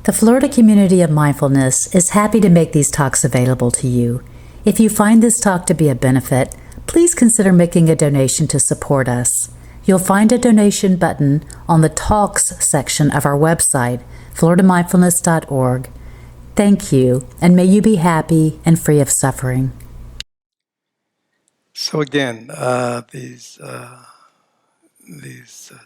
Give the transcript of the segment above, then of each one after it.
The Florida community of mindfulness is happy to make these talks available to you. If you find this talk to be a benefit, please consider making a donation to support us. You'll find a donation button on the Talks section of our website, floridamindfulness.org. Thank you, and may you be happy and free of suffering. So again, these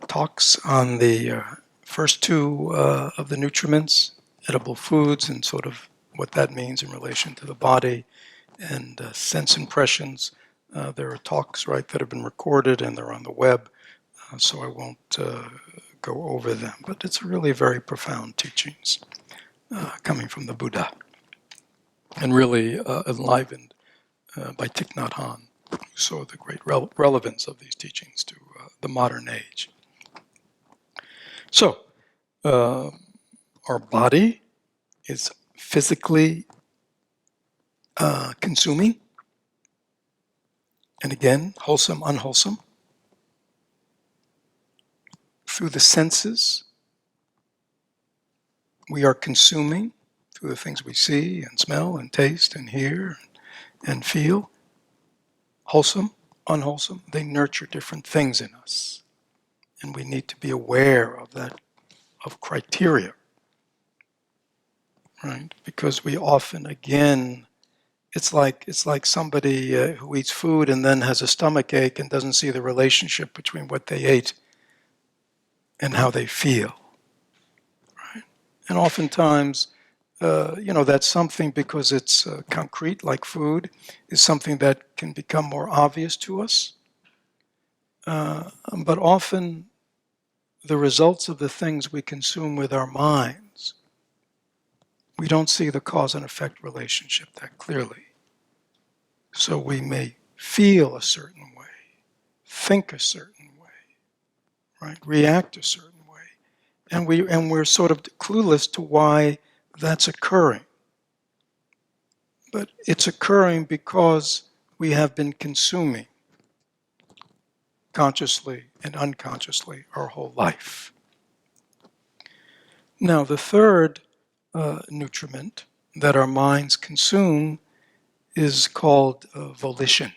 talks on the first two of the nutriments, edible foods, and sort of what that means in relation to the body and sense impressions. There are talks, right, that have been recorded and they're on the web, so I won't go over them. But it's really very profound teachings coming from the Buddha and really enlivened by Thich Nhat Hanh, who saw the great relevance of these teachings to the modern age. So, our body is physically consuming, and again, wholesome, unwholesome. Through the senses, we are consuming through the things we see and smell and taste and hear and feel. Wholesome, unwholesome, they nurture different things in us. And we need to be aware of that, of criteria, right? Because we often, again, it's like somebody who eats food and then has a stomach ache and doesn't see the relationship between what they ate and how they feel, right? And oftentimes, that's something, because it's concrete, like food, is something that can become more obvious to us. But often, the results of the things we consume with our minds, we don't see the cause and effect relationship that clearly. So we may feel a certain way, think a certain way, right? React a certain way. And we're sort of clueless to why that's occurring. But it's occurring because we have been consuming consciously and unconsciously our whole life. Now, the third nutriment that our minds consume is called volition,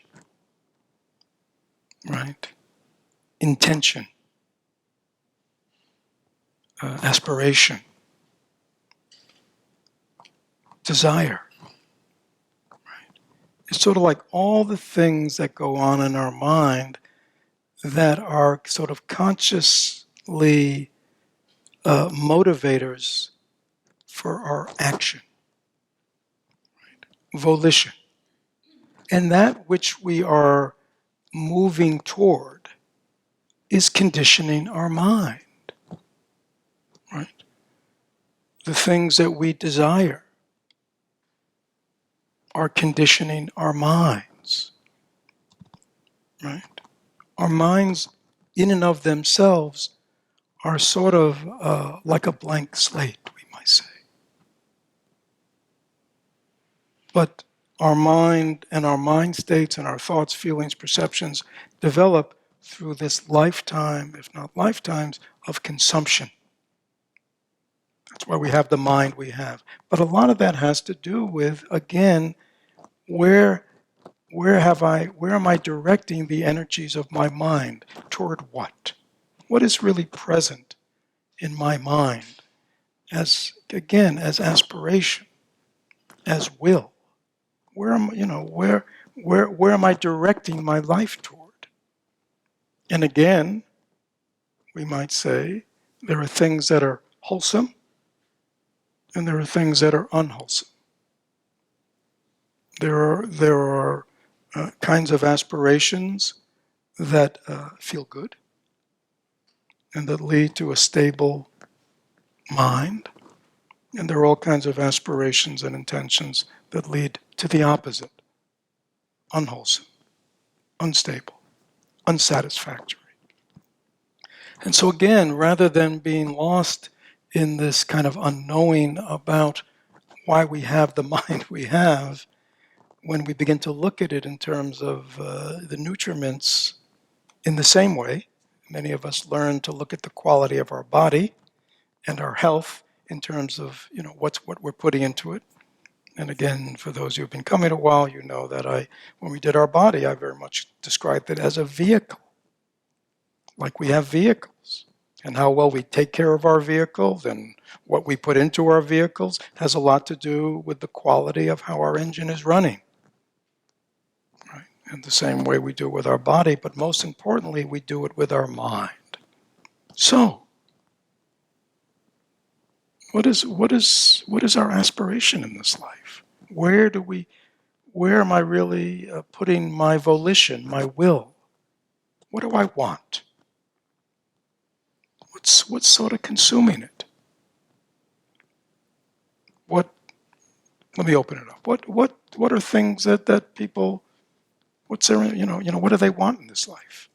right? Intention, aspiration, desire. Right? It's sort of like all the things that go on in our mind that are sort of consciously motivators for our action. Right? Volition. And that which we are moving toward is conditioning our mind. Right? The things that we desire are conditioning our minds. Right? Our minds, in and of themselves, are sort of like a blank slate, we might say. But our mind and our mind states and our thoughts, feelings, perceptions develop through this lifetime, if not lifetimes, of consumption. That's why we have the mind we have. But a lot of that has to do with, again, where am I directing the energies of my mind? Toward what? What is really present in my mind as aspiration, as will? Where am I directing my life toward? And again, we might say there are things that are wholesome and there are things that are unwholesome. There are kinds of aspirations that feel good and that lead to a stable mind. And there are all kinds of aspirations and intentions that lead to the opposite: unwholesome, unstable, unsatisfactory. And so again, rather than being lost in this kind of unknowing about why we have the mind we have, when we begin to look at it in terms of the nutriments in the same way, many of us learn to look at the quality of our body and our health in terms of, what we're putting into it. And again, for those who've been coming a while, you know that when we did our body, I very much described it as a vehicle. Like we have vehicles. And how well we take care of our vehicles and what we put into our vehicles has a lot to do with the quality of how our engine is running. Right? In the same way we do with our body, but most importantly, we do it with our mind. So, what is our aspiration in this life? Where am I really putting my volition, my will? What do I want? What's sort of consuming it? Let me open it up. What are things that people, what's their, what do they want in this life?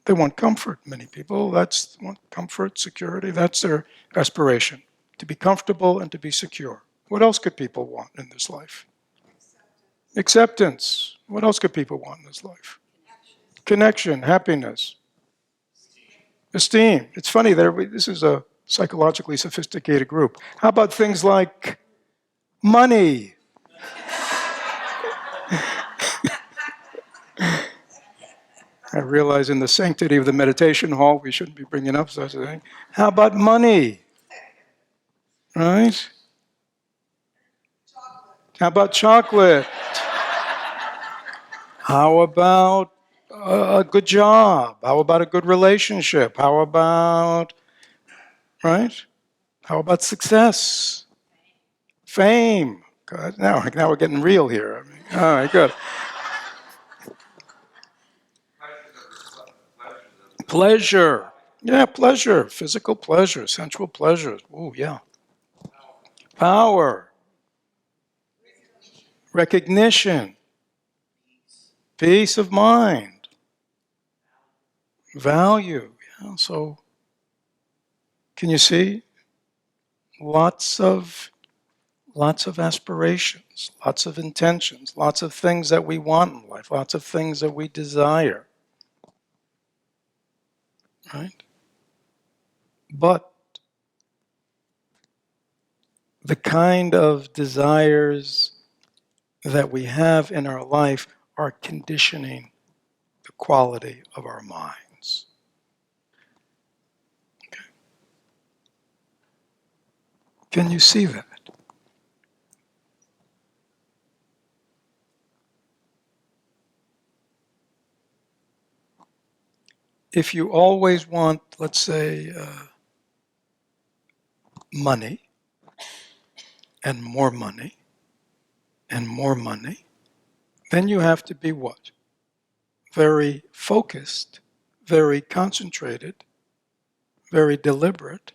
They want comfort. Many people want comfort, security. That's their aspiration, to be comfortable and to be secure. What else could people want in this life? Acceptance. What else could people want in this life? Connection, happiness, esteem. It's funny that this is a psychologically sophisticated group. How about things like money? I realize in the sanctity of the meditation hall, we shouldn't be bringing up such a thing. How about money? Right? How about chocolate? How about a good job? How about a good relationship? How about, right? How about success? Fame? God, now we're getting real here. All right, good. Pleasure. Yeah, pleasure. Physical pleasure, sensual pleasures. Oh, yeah. Power. Recognition. Peace of mind. Value. Yeah, so, can you see? Lots of aspirations, lots of intentions, lots of things that we want in life, lots of things that we desire. Right? But the kind of desires that we have in our life are conditioning the quality of our minds. Okay. Can you see that? If you always want, let's say, money, and more money, and more money, then you have to be what? Very focused, very concentrated, very deliberate,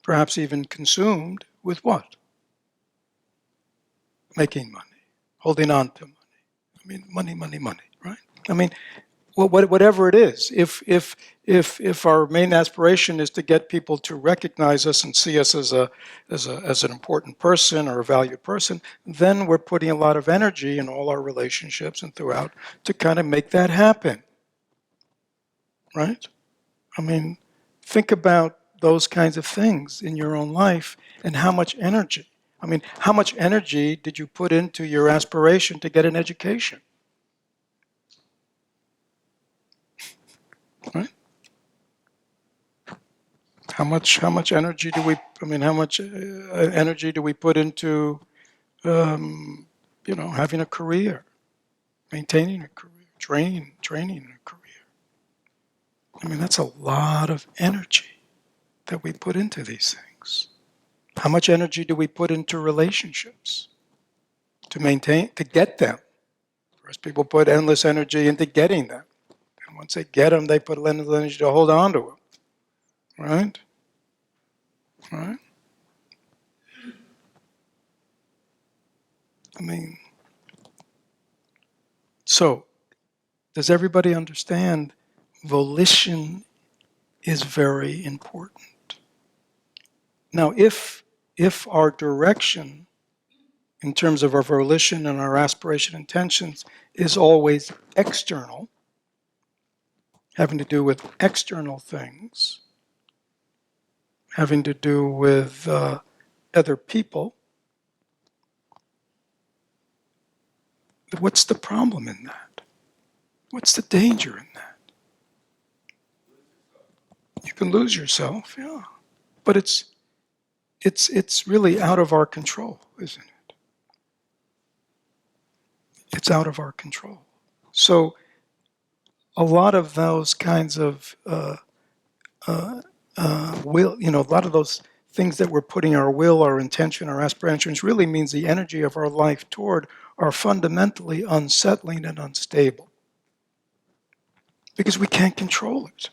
perhaps even consumed with what? Making money, holding on to money. I mean, money, right? I mean, whatever it is, if our main aspiration is to get people to recognize us and see us as an important person or a valued person, then we're putting a lot of energy in all our relationships and throughout to kind of make that happen, right? I mean, think about those kinds of things in your own life and how much energy. I mean, how much energy did you put into your aspiration to get an education? Right? How much energy do we? I mean, how much energy do we put into, having a career, maintaining a career, training a career? I mean, that's a lot of energy that we put into these things. How much energy do we put into relationships to maintain, to get them? First, people put endless energy into getting them, and once they get them, they put endless energy to hold on to them. Right? Right? I mean, so does everybody understand? Volition is very important. Now, if our direction in terms of our volition and our aspiration intentions is always external, having to do with external things, having to do with other people, what's the problem in that? What's the danger in that? You can lose yourself, yeah. But it's really out of our control, isn't it? It's out of our control. So a lot of those kinds of will, a lot of those things that we're putting our will, our intention, our aspirations really means the energy of our life toward are fundamentally unsettling and unstable because we can't control it,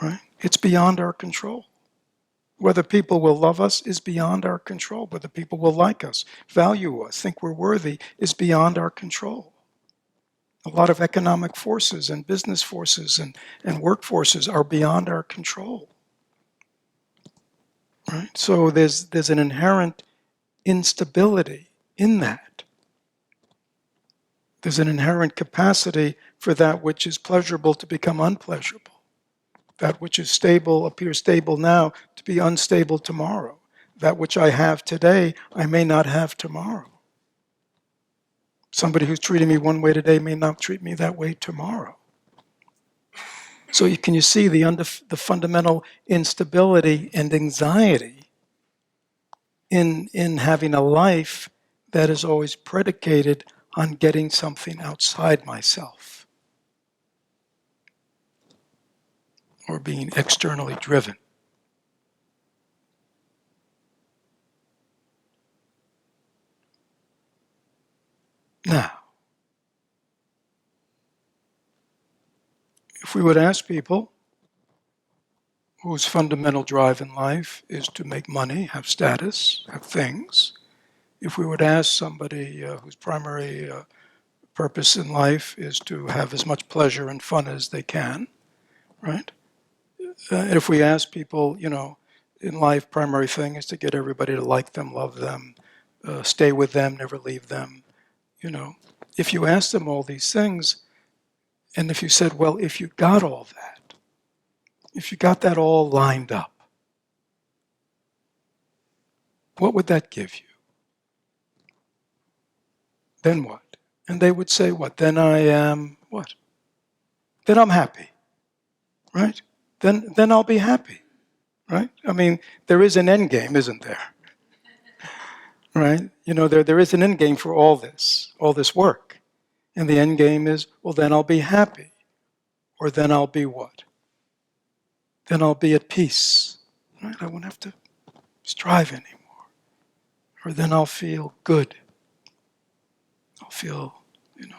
right? It's beyond our control. Whether people will love us is beyond our control. Whether people will like us, value us, think we're worthy is beyond our control. A lot of economic forces and business forces and work forces are beyond our control. Right? So there's an inherent instability in that. There's an inherent capacity for that which is pleasurable to become unpleasurable. That which is stable appears stable now to be unstable tomorrow. That which I have today, I may not have tomorrow. Somebody who's treating me one way today may not treat me that way tomorrow. So can you see the fundamental instability and anxiety in having a life that is always predicated on getting something outside myself or being externally driven? Now, if we would ask people whose fundamental drive in life is to make money, have status, have things, if we would ask somebody whose primary purpose in life is to have as much pleasure and fun as they can, right? If we ask people, in life, primary thing is to get everybody to like them, love them, stay with them, never leave them, if you ask them all these things, and if you said, well, if you got all that, if you got that all lined up, what would that give you? Then what? And they would say, what? Then I am what? Then I'm happy, right? Then I'll be happy, right? I mean, there is an end game, isn't there? Right? There is an end game for all this work. And the end game is, well, then I'll be happy. Or then I'll be what? Then I'll be at peace. Right? I won't have to strive anymore. Or then I'll feel good. I'll feel,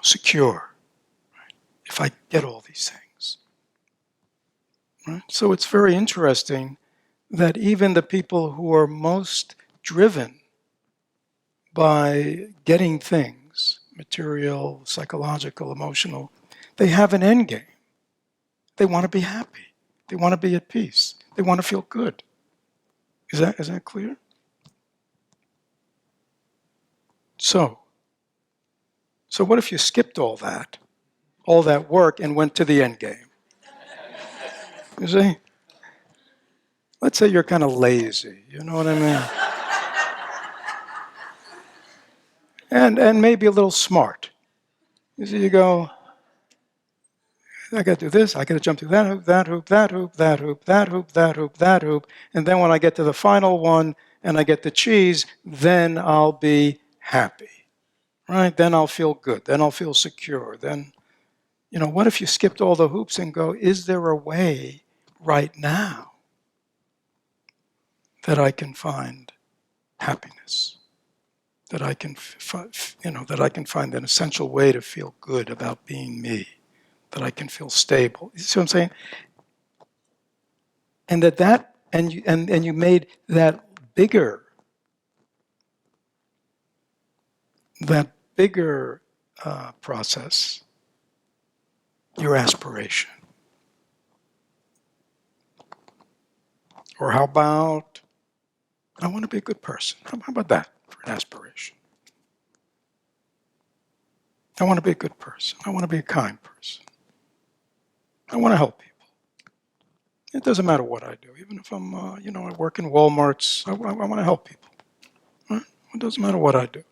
secure. Right? If I get all these things. Right? So it's very interesting that even the people who are most driven by getting things, material, psychological, emotional, they have an end game. They want to be happy. They want to be at peace. They want to feel good. Is that clear? So what if you skipped all that work, and went to the end game? You see? Let's say you're kind of lazy, you know what I mean? And maybe a little smart. You see, you go, I got to do this, I got to jump through that hoop, that hoop, that hoop, that hoop, that hoop, that hoop, that hoop, and then when I get to the final one and I get the cheese, then I'll be happy, right? Then I'll feel good, then I'll feel secure. Then, what if you skipped all the hoops and go, is there a way right now that I can find happiness? That I can, that I can find an essential way to feel good about being me, that I can feel stable. You see what I'm saying? And you made that bigger process your aspiration. Or how about, I want to be a good person. How about that for an aspiration? I want to be a good person. I want to be a kind person. I want to help people. It doesn't matter what I do, even if I'm, I work in Walmarts. I want to help people. Right? It doesn't matter what I do.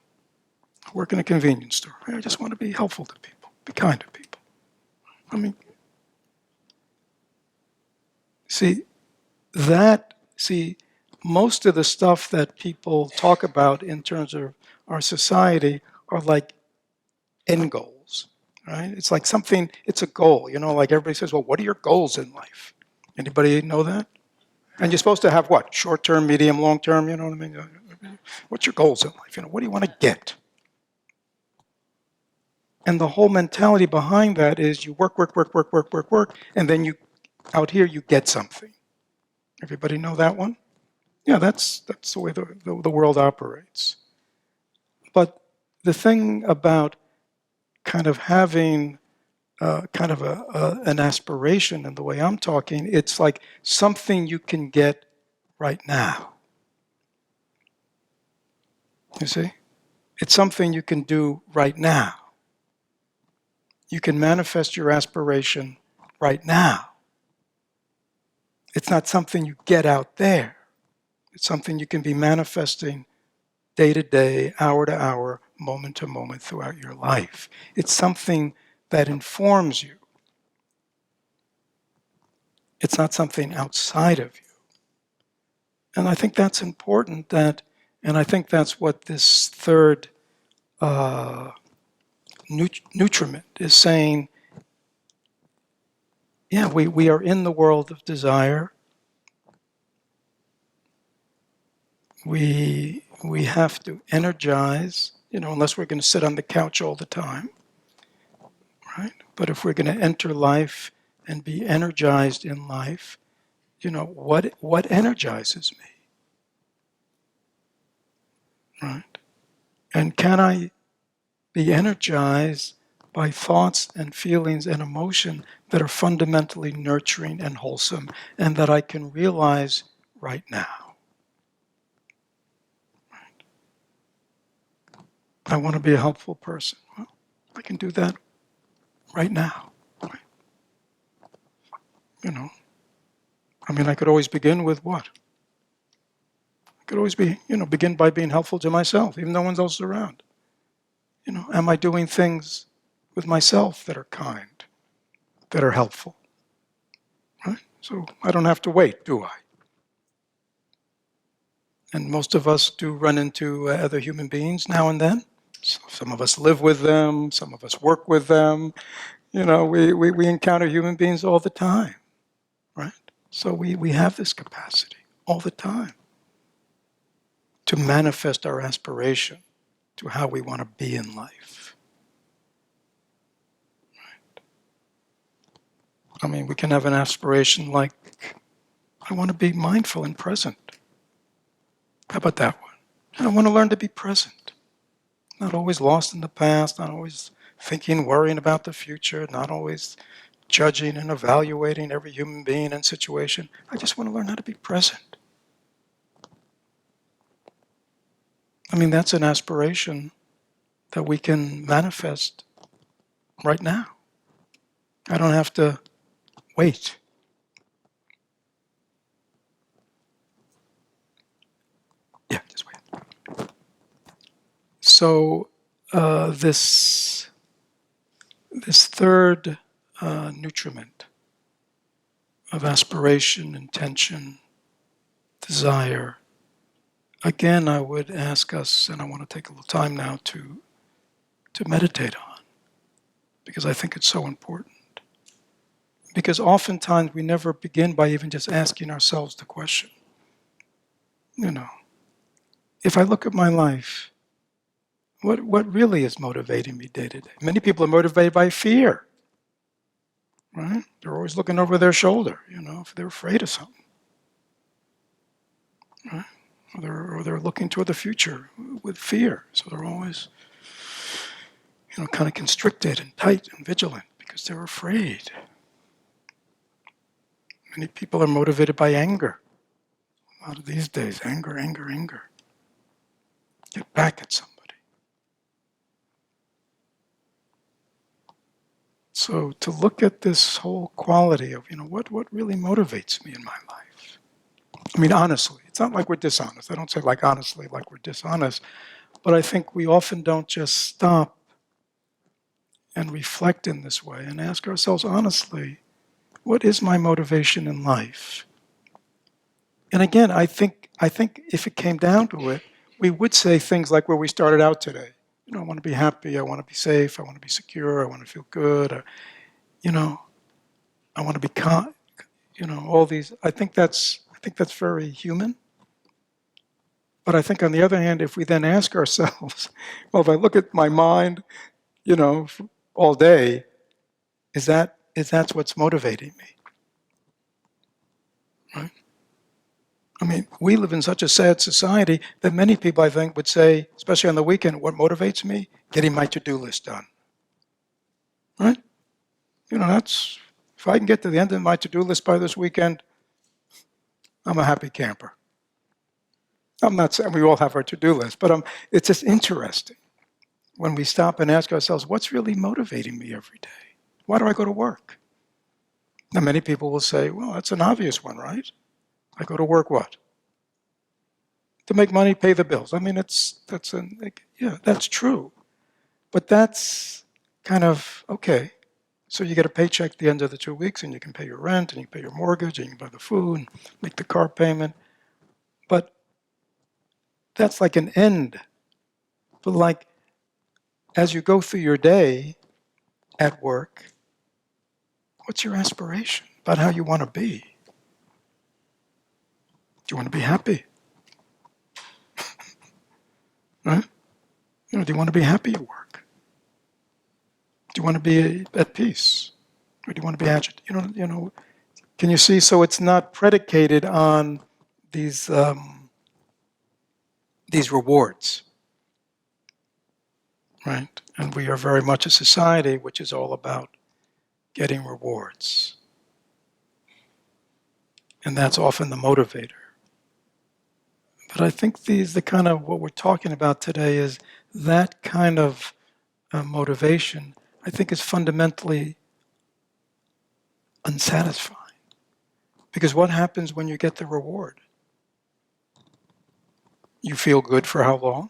I work in a convenience store. I just want to be helpful to people, be kind to people. I mean, see, most of the stuff that people talk about in terms of our society are like end goals, right? It's like something, it's a goal, like everybody says, well, what are your goals in life? Anybody know that? And you're supposed to have what? Short term, medium, long term, you know what I mean? What's your goals in life? What do you want to get? And the whole mentality behind that is you work, work, work, work, work, work, work, and then you, out here, you get something. Everybody know that one? Yeah, that's the way the world operates. But the thing about kind of having kind of an aspiration in the way I'm talking, it's like something you can get right now. You see? It's something you can do right now. You can manifest your aspiration right now. It's not something you get out there. It's something you can be manifesting day to day, hour to hour, moment to moment throughout your life. It's something that informs you. It's not something outside of you. And I think that's important, and I think that's what this third nutriment is saying. Yeah, we are in the world of desire. We have to energize, unless we're going to sit on the couch all the time, right? But if we're going to enter life and be energized in life, what energizes me, right? And can I be energized by thoughts and feelings and emotion that are fundamentally nurturing and wholesome and that I can realize right now? I want to be a helpful person. Well, I can do that right now. Right? I could always begin with what? I could always begin by being helpful to myself, even though no one else is around. Am I doing things with myself that are kind, that are helpful? Right? So I don't have to wait, do I? And most of us do run into other human beings now and then. So some of us live with them, some of us work with them. We encounter human beings all the time, right? So we have this capacity all the time to manifest our aspiration to how we want to be in life. We can have an aspiration like, I want to be mindful and present. How about that one? I want to learn to be present. Not always lost in the past, not always thinking, worrying about the future, not always judging and evaluating every human being and situation. I just want to learn how to be present. That's an aspiration that we can manifest right now. I don't have to wait. Yeah, just wait. So this third nutriment of aspiration, intention, desire, again, I would ask us, and I want to take a little time now to meditate on, because I think it's so important. Because oftentimes we never begin by even just asking ourselves the question, if I look at my life, what really is motivating me day to day? Many people are motivated by fear, right? They're always looking over their shoulder, if they're afraid of something, right? Or they're looking toward the future with fear, so they're always, kind of constricted and tight and vigilant because they're afraid. Many people are motivated by anger. A lot of these days, anger, anger, anger. Get back at somebody. So to look at this whole quality of, what really motivates me in my life? I mean, honestly, it's not like we're dishonest. I don't say like honestly, like we're dishonest, but I think we often don't just stop and reflect in this way and ask ourselves honestly, what is my motivation in life? And again, I think if it came down to it, we would say things like where we started out today. I want to be happy, I want to be safe, I want to be secure, I want to feel good, you know, I want to be calm, all these. I think that's very human. But I think on the other hand, if we then ask ourselves, well, if I look at my mind, all day, is that what's motivating me? Right? I mean, we live in such a sad society that many people, I think, would say, especially on the weekend, what motivates me? Getting my to-do list done. Right? That's, if I can get to the end of my to-do list by this weekend, I'm a happy camper. I'm not saying we all have our to-do list, but it's just interesting when we stop and ask ourselves, what's really motivating me every day? Why do I go to work? Now, many people will say, well, that's an obvious one, right? I go to work what? To make money, pay the bills. I mean, yeah, that's true. But that's kind of, okay. So you get a paycheck at the end of the 2 weeks and you can pay your rent and you can pay your mortgage and you can buy the food and make the car payment. But that's like an end. But like, as you go through your day at work, what's your aspiration about how you want to be? Do you want to be happy? Right? Do you want to be happy at work? Do you want to be at peace? Or do you want to be agitated? Can you see? So it's not predicated on these rewards, right? And we are very much a society which is all about getting rewards. And that's often the motivator. But I think the kind of what we're talking about today is that kind of motivation, I think, is fundamentally unsatisfying. Because what happens when you get the reward? You feel good for how long?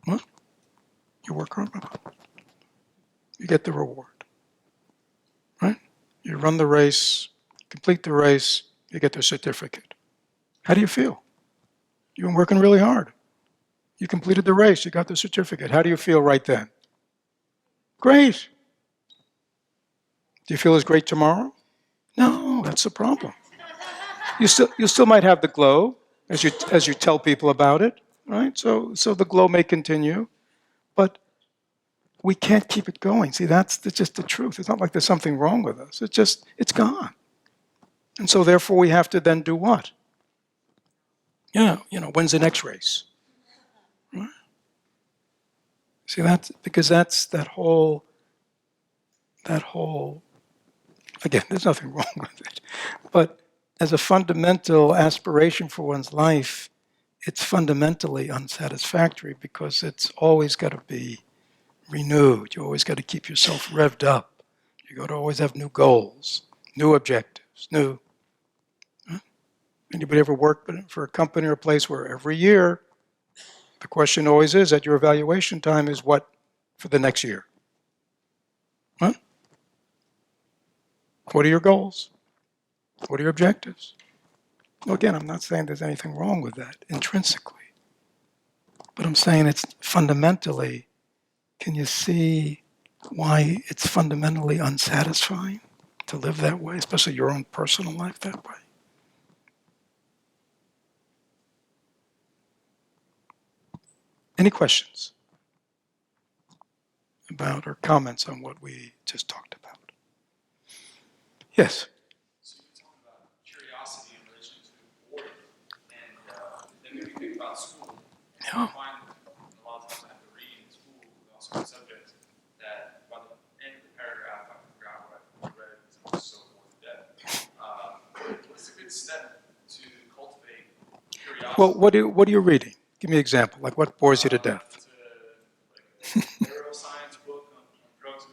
Well, you work hard. You get the reward, right? You run the race, complete the race, you get the certificate. How do you feel? You've been working really hard. You completed the race, you got the certificate. How do you feel right then? Great. Do you feel as great tomorrow? No, that's the problem. You still might have the glow as you tell people about it, right? So the glow may continue, but we can't keep it going. See, that's just the truth. It's not like there's something wrong with us. It's gone. And so therefore we have to then do what? When's the next race? Right? See, that's because that's that whole, again, there's nothing wrong with it. But as a fundamental aspiration for one's life, it's fundamentally unsatisfactory because it's always got to be renewed. You always got to keep yourself revved up. You got to always have new goals, new objectives, new. Huh? Anybody ever work for a company or a place where every year the question always is at your evaluation time is what for the next year? Huh? What are your goals? What are your objectives? Well, again, I'm not saying there's anything wrong with that intrinsically, but I'm saying it's fundamentally, can you see why it's fundamentally unsatisfying to live that way, especially your own personal life that way? Any questions about or comments on what we just talked about? Yes? So you talk about curiosity in relation to boredom, and then when you think about school, Yeah. I find a lot of times I have to read in school, we also have subjects that by the end of the paragraph I forgot what I read because I was so bored to death. What's a good step to cultivate curiosity? Well, what are you reading? Give me an example. Like what bores you to death? Like a neuroscience book on drugs and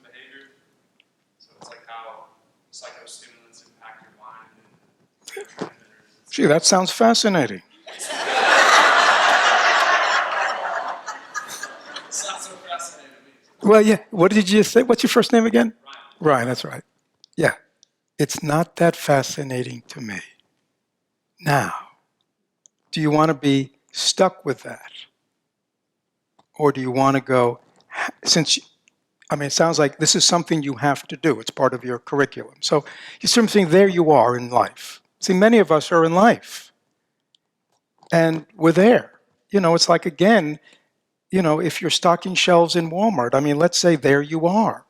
psychostimulants impact your mind and neurotransmitters. Gee, that sounds fascinating. It's not so fascinating to me. Well, yeah. What did you say? What's your first name again? Ryan, that's right. Yeah. It's not that fascinating to me. Now, do you want to be stuck with that? Or do you want to go, it sounds like this is something you have to do. It's part of your curriculum. So you sort of think, there you are in life. See, many of us are in life. And we're there. It's like, again, if you're stocking shelves in Walmart, let's say there you are,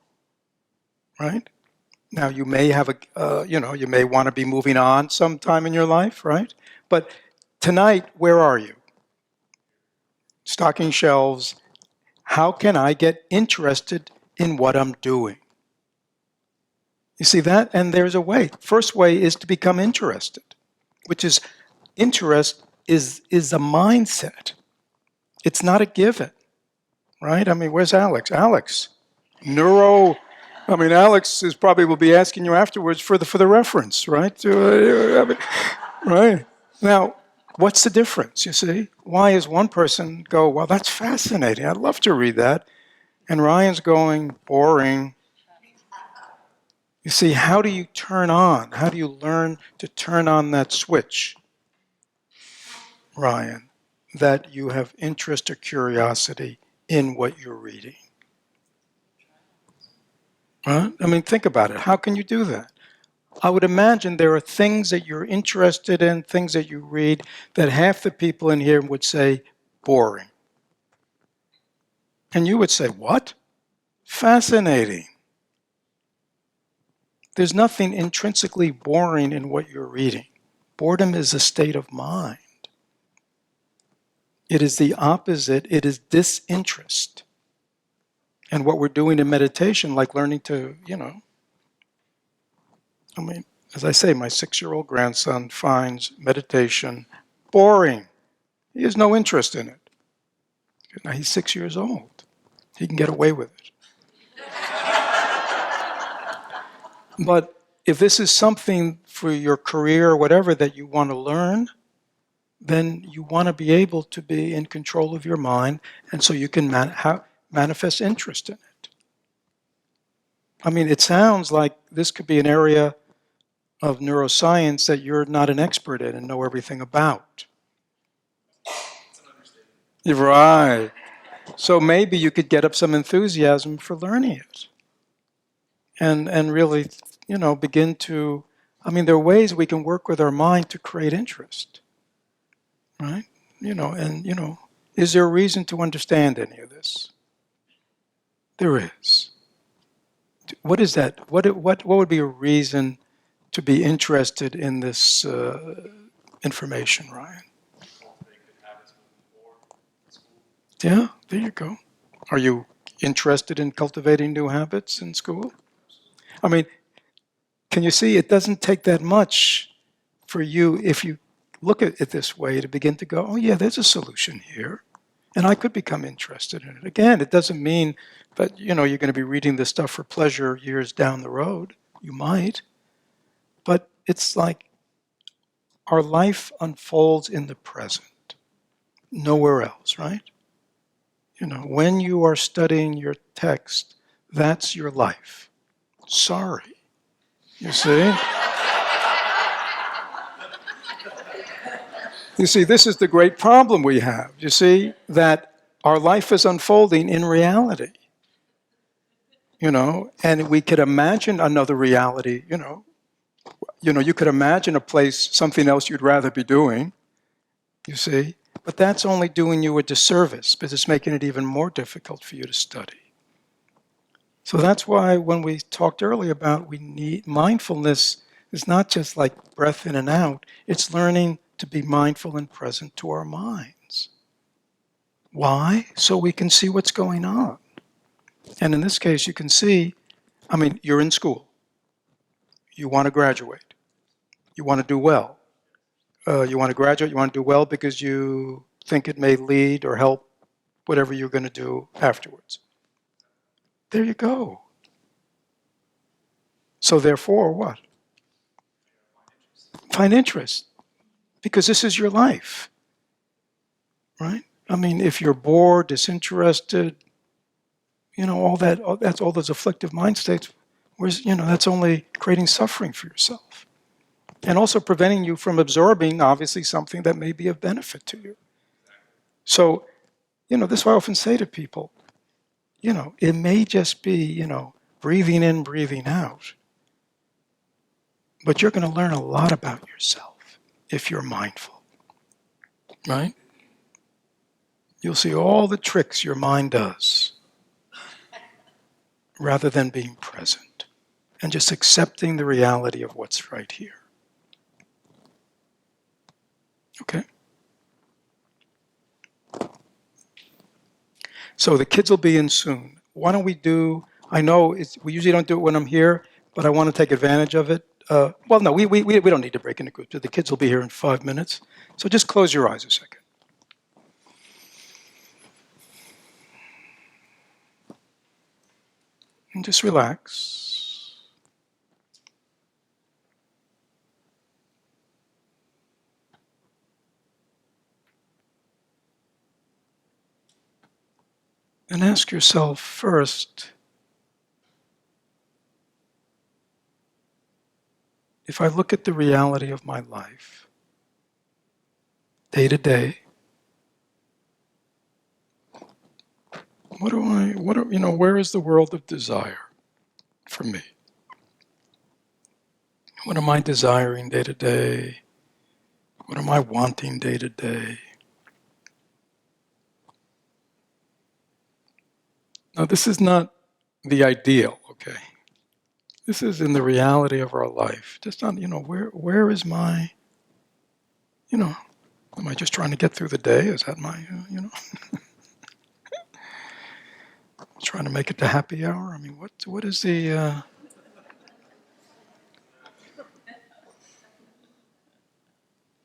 right? Now, you may have you may want to be moving on sometime in your life, right? But tonight, where are you? Stocking shelves. How can I get interested in what I'm doing? You see that? And there's a way. First way is to become interested, which is interest is a mindset. It's not a given, right? Where's Alex? Alex, Alex is probably will be asking you afterwards for the reference, right? Right. Now, what's the difference, you see? Why is one person go, well, that's fascinating. I'd love to read that. And Ryan's going, boring. You see, how do you turn on? How do you learn to turn on that switch, Ryan, that you have interest or curiosity in what you're reading? Right? Think about it. How can you do that? I would imagine there are things that you're interested in, things that you read, that half the people in here would say, boring. And you would say, what? Fascinating. There's nothing intrinsically boring in what you're reading. Boredom is a state of mind. It is the opposite. It is disinterest. And what we're doing in meditation, like learning to, as I say, my 6-year-old grandson finds meditation boring. He has no interest in it. Now he's 6 years old. He can get away with it. But if this is something for your career or whatever that you want to learn, then you want to be able to be in control of your mind, and so you can manifest interest in it. It sounds like this could be an area of neuroscience that you're not an expert in and know everything about. You're right. So maybe you could get up some enthusiasm for learning it. And really, begin to, there are ways we can work with our mind to create interest. Right? Is there a reason to understand any of this? There is. What is that? What would be a reason to be interested in this information, Ryan? Yeah, there you go. Are you interested in cultivating new habits in school? Can you see, it doesn't take that much for you, if you look at it this way, to begin to go, oh yeah, there's a solution here. And I could become interested in it. Again, it doesn't mean that, you're going to be reading this stuff for pleasure years down the road. You might. But it's like our life unfolds in the present. Nowhere else, right? When you are studying your text, that's your life. Sorry. You see? You see, this is the great problem we have. You see, that our life is unfolding in reality. And we could imagine another reality, you could imagine a place, something else you'd rather be doing, you see. But that's only doing you a disservice, because it's making it even more difficult for you to study. So that's why when we talked earlier about we need mindfulness is not just like breath in and out, it's learning to be mindful and present to our minds. Why? So we can see what's going on. And in this case, you can see, you're in school. You want to graduate. You want to do well. You want to graduate, you want to do well because you think it may lead or help whatever you're going to do afterwards. There you go. So therefore, what? find interest, because this is your life, right? I mean, if you're bored, disinterested, all that's all those afflictive mind states, whereas, that's only creating suffering for yourself. And also preventing you from absorbing, obviously, something that may be of benefit to you. So, this is why I often say to people, it may just be, breathing in, breathing out, but you're going to learn a lot about yourself if you're mindful, right? You'll see all the tricks your mind does rather than being present and just accepting the reality of what's right here. Okay? So the kids will be in soon. Why don't we do, I know we usually don't do it when I'm here, but I want to take advantage of it. Well, no, we don't need to break into groups. The kids will be here in 5 minutes. So just close your eyes a second. And just relax. And ask yourself first, if I look at the reality of my life, day to day, where is the world of desire for me? What am I desiring day to day? What am I wanting day to day? Now, this is not the ideal, okay? This is in the reality of our life. Just on, where is my, am I just trying to get through the day? Is that my, trying to make it to happy hour? I mean, what is the,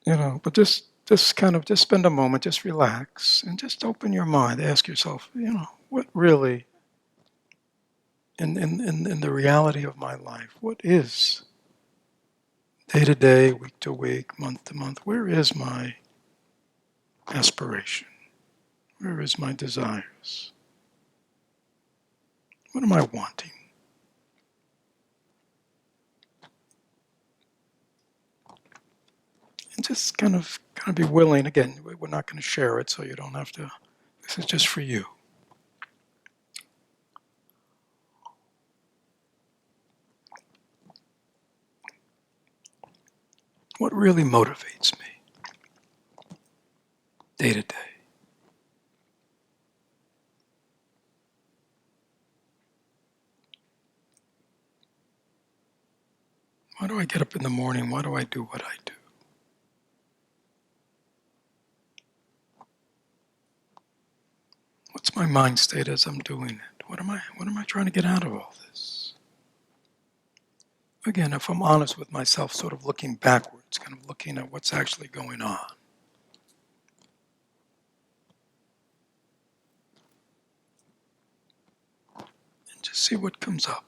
but just kind of, just spend a moment, just relax, and just open your mind. Ask yourself, what really, in the reality of my life, what is day to day, week to week, month to month, where is my aspiration? Where is my desires? What am I wanting? And just kind of be willing. Again, we're not going to share it, so you don't have to. This is just for you. What really motivates me day to day? Why do I get up in the morning? Why do I do what I do? What's my mind state as I'm doing it? What am I trying to get out of all this? Again, if I'm honest with myself, sort of looking backwards, kind of looking at what's actually going on. And just see what comes up.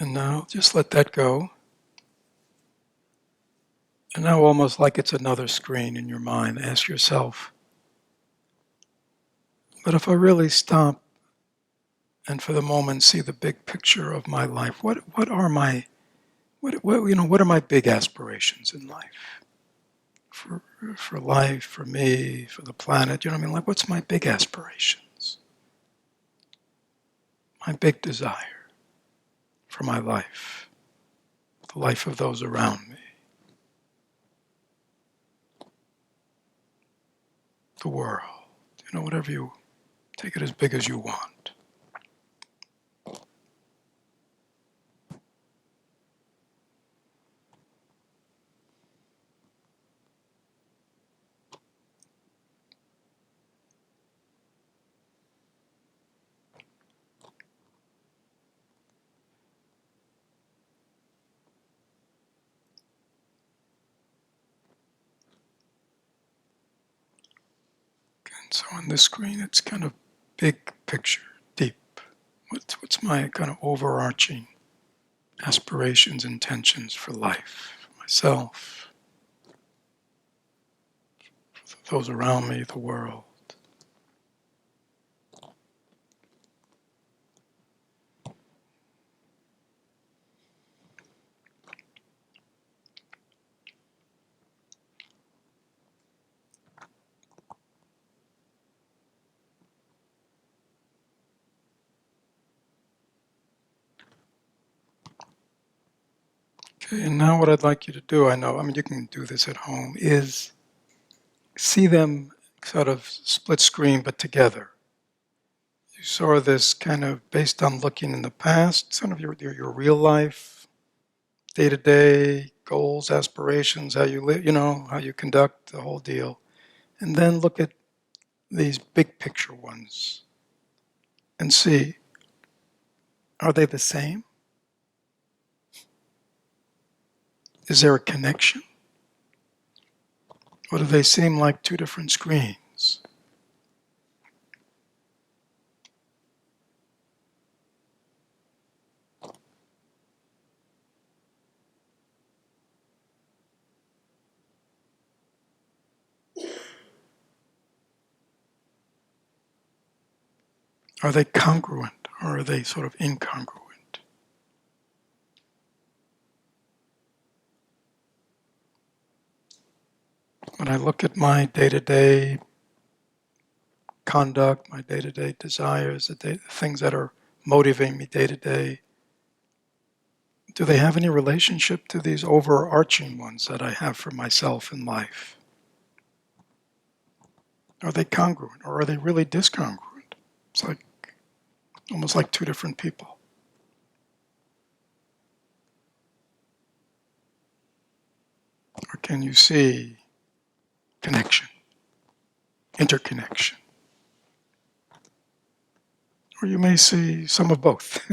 And now just let that go. And now almost like it's another screen in your mind, ask yourself, but if I really stop and for the moment see the big picture of my life, what are my big aspirations in life? For for life, for me, for the planet? You know what I mean? Like, what's my big aspirations? My big desire for my life, the life of those around me, the world. You know, whatever you take it as big as you want. And so on this screen, it's kind of big picture, deep. What's my kind of overarching aspirations, intentions for life, for myself, for those around me, the world? Okay, and now what I'd like you to do, I mean, you can do this at home, is see them sort of split screen but together. You saw this kind of based on looking in the past, sort of your real life, day-to-day goals, aspirations, how you live, you know, how you conduct the whole deal. And then look at these big picture ones and see, are they the same? Is there a connection? Or do they seem like two different screens? Are they congruent or are they sort of incongruent? When I look at my day-to-day conduct, my day-to-day desires, the things that are motivating me day-to-day, do they have any relationship to these overarching ones that I have for myself in life? Are they congruent or are they really discongruent? It's like almost like two different people. Or can you see connection, interconnection? Or you may see some of both.